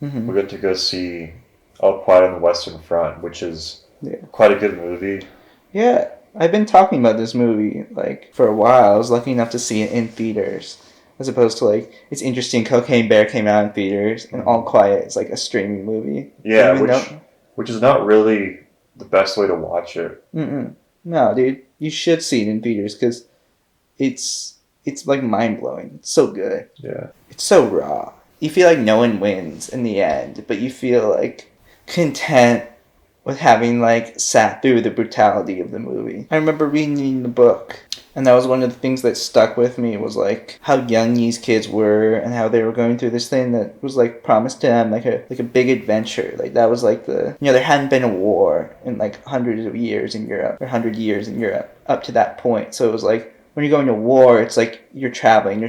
Mm-hmm. We got to go see All Quiet on the Western Front, which is Yeah. quite a good movie. Yeah, I've been talking about this movie like for a while. I was lucky enough to see it in theaters, as opposed to like it's interesting. Cocaine Bear came out in theaters, and All Quiet is like a streaming movie. I didn't Yeah, even know. which is not really the best way to watch it. Mm-mm. No, dude, you should see it in theaters because it's like mind blowing. It's so good. Yeah. It's so raw. You feel like no one wins in the end, but you feel like content with having like sat through the brutality of the movie. I remember reading the book, and that was one of the things that stuck with me was like how young these kids were and how they were going through this thing that was like promised to them like a big adventure. Like that was like there hadn't been a war in like hundreds of years in Europe or 100 years in Europe up to that point. So it was like when you're going to war, it's like you're traveling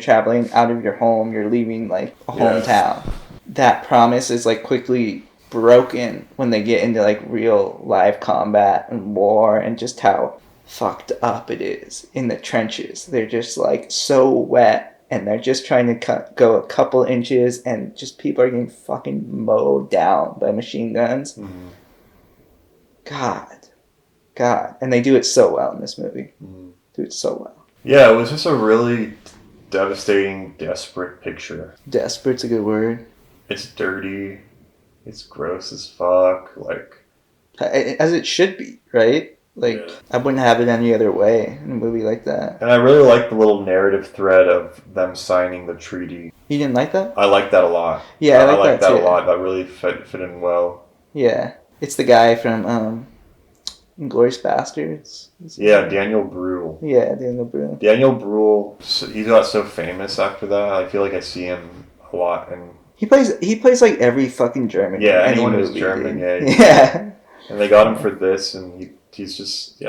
out of your home, you're leaving like a hometown. That promise is like quickly broken when they get into like real live combat and war and just how fucked up it is in the trenches. They're just like so wet and they're just trying to go a couple inches and just people are getting fucking mowed down by machine guns. Mm-hmm. God, and they do it so well in this movie. Mm-hmm. Do it so well. Yeah, it was just a really devastating, desperate picture. Desperate's a good word. It's dirty. It's gross as fuck. Like, as it should be, right? Like, yeah. I wouldn't have it any other way in a movie like that. And I really like the little narrative thread of them signing the treaty. You didn't like that? I like that a lot. Yeah, I like that a lot. That really fit in well. Yeah. It's the guy from Inglorious Basterds. Yeah, Daniel Brühl. Yeah, Daniel Brühl. Daniel Brühl, he got so famous after that. I feel like I see him a lot. And he plays like every fucking German. Yeah, anyone who's German, dude. Yeah. And they got him for this, and he's just,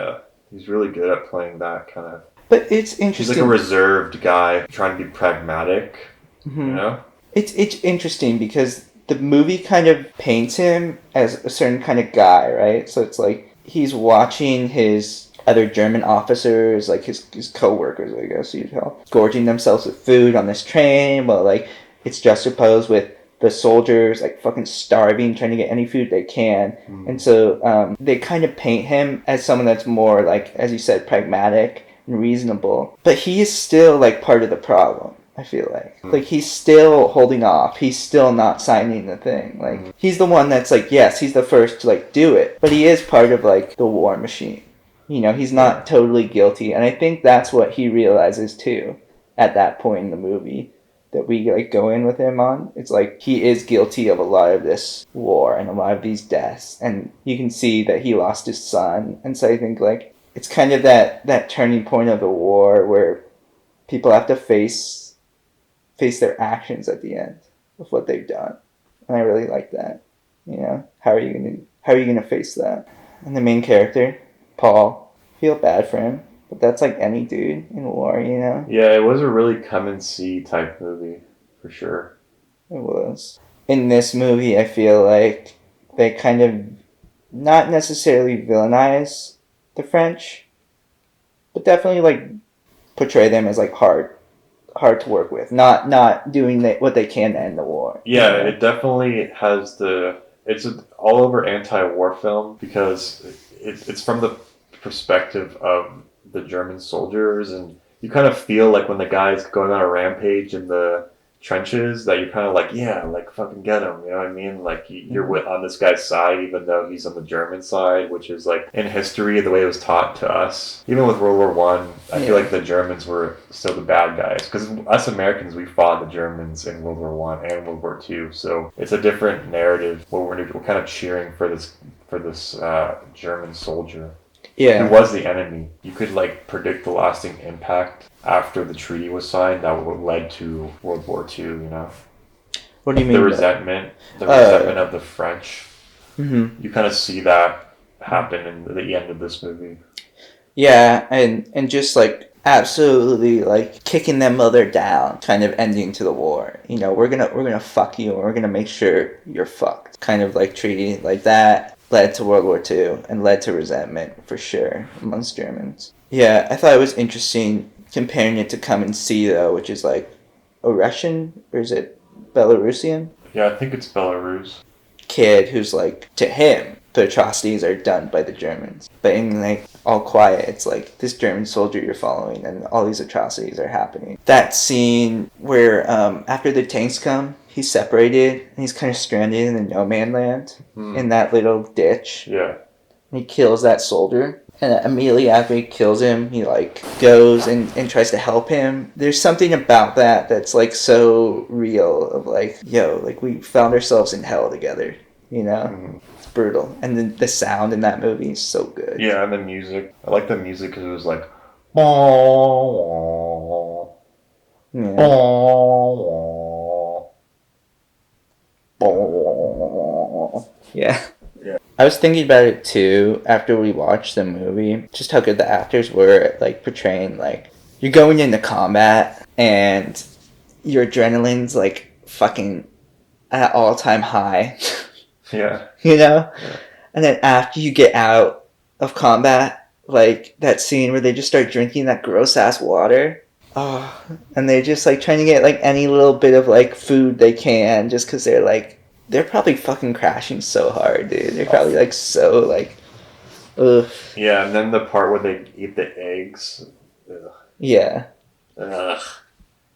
he's really good at playing that kind of. But it's interesting. He's like a reserved guy trying to be pragmatic, mm-hmm. You know? It's interesting because the movie kind of paints him as a certain kind of guy, right? So it's like he's watching his other German officers, like his co-workers, I guess you'd tell, gorging themselves with food on this train, but like it's juxtaposed with the soldiers like fucking starving, trying to get any food they can. And so they kind of paint him as someone that's more like, as you said, pragmatic and reasonable. But he is still like part of the problem, I feel like. Like he's still holding off. He's still not signing the thing. Like he's the one that's like, yes, he's the first to like do it. But he is part of like the war machine. You know, he's not totally guilty. And I think that's what he realizes too at that point in the movie. That we like go in with him on. It's like he is guilty of a lot of this war and a lot of these deaths, and you can see that he lost his son. And so I think like it's kind of that turning point of the war where people have to face their actions at the end of what they've done, and I really like that. You know, how are you gonna face that? And the main character, Paul, feel bad for him. But that's like any dude in war, you know? Yeah, it was a really come and see type movie, for sure. It was. In this movie, I feel like they kind of not necessarily villainize the French, but definitely like portray them as like hard to work with, not doing what they can to end the war. Yeah, you know? It definitely has it's an all over anti-war film because it's from the perspective of the German soldiers, and you kind of feel like when the guy's going on a rampage in the trenches that you're kind of like, yeah, like fucking get him, you know what I mean? Like you're on this guy's side even though he's on the German side, which is like in history the way it was taught to us. Even with World War One, I feel like the Germans were still the bad guys because us Americans, we fought the Germans in World War One and World War Two, so it's a different narrative where we're kind of cheering for this German soldier. Yeah. Who was the enemy. You could like predict the lasting impact after the treaty was signed that would led to World War II, you know? What do you mean? The resentment of the French. Mm-hmm. You kind of see that happen in the end of this movie. Yeah, and just like absolutely like kicking their mother down, kind of ending to the war. You know, we're gonna fuck you and we're gonna make sure you're fucked. Kind of like treaty like that. Led to World War II and led to resentment for sure amongst Germans. Yeah, I thought it was interesting comparing it to Come and See though, which is like a Russian or is it Belarusian? Yeah, I think it's Belarus. kid who's like, to him, the atrocities are done by the Germans. But in like All Quiet, it's like this German soldier you're following, and all these atrocities are happening. That scene where after the tanks come, he's separated and he's kind of stranded in the no man land in that little ditch. Yeah. And he kills that soldier. And immediately after he kills him, he like goes and tries to help him. There's something about that that's like so real of like, yo, like we found ourselves in hell together, you know? Mm-hmm. It's brutal. And then the sound in that movie is so good. Yeah, and the music. I like the music because it was like, yeah. Yeah. I was thinking about it too after we watched the movie, just how good the actors were at like portraying like you're going into combat and your adrenaline's like fucking at all time high. Yeah. You know? Yeah. And then after you get out of combat, like that scene where they just start drinking that gross ass water. Oh, and they're just like trying to get like any little bit of like food they can just because they're probably fucking crashing so hard, dude. They're probably like so like, ugh. Yeah, and then the part where they eat the eggs. Ugh. Yeah. Ugh.